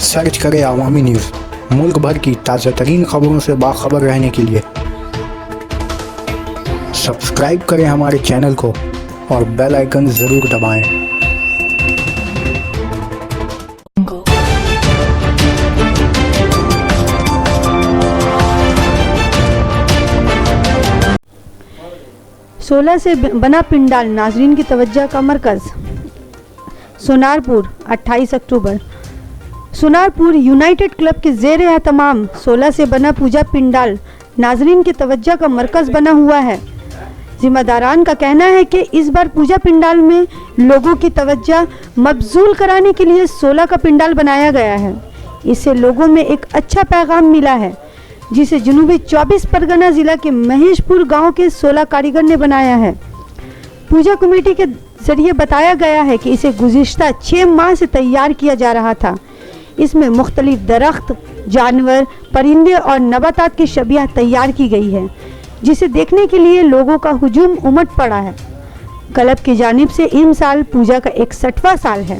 Search करें अवामी news. मुल्क भर की ताज़ा तरीन खबरों से बाखबर रहने के लिए सब्सक्राइब करें हमारे चैनल को और बेल आइकन ज़रूर दबाएं। 16 से बना पिंडाल नाजरीन की तवज्जो का मरकज़। सोनारपुर 28 अक्टूबर। सोनारपुर यूनाइटेड क्लब के ज़ेर एहतमाम 16 से बना पूजा पिंडाल नाजरीन की तवज्जो का मरकज़ बना हुआ है। जिम्मेदारान का कहना है कि इस बार पूजा पिंडाल में लोगों की तवज्जो मबजूल कराने के लिए 16 का पिंडाल बनाया गया है। इससे लोगों में एक अच्छा पैगाम मिला है, जिसे जनूबी 24 परगना ज़िला के महेशपुर गांव के 16 कारीगर ने बनाया है। पूजा कमेटी के जरिए बताया गया है कि इसे गुज़िश्ता 6 माह से तैयार किया जा रहा था। इसमें मुख्तलिफ दरख्त, जानवर, परिंदे और नबातात की शबिया तैयार की गई है, जिसे देखने के लिए लोगों का हुजूम उमड़ पड़ा है। क्लब की जानिब से इन साल पूजा का 61वां साल है।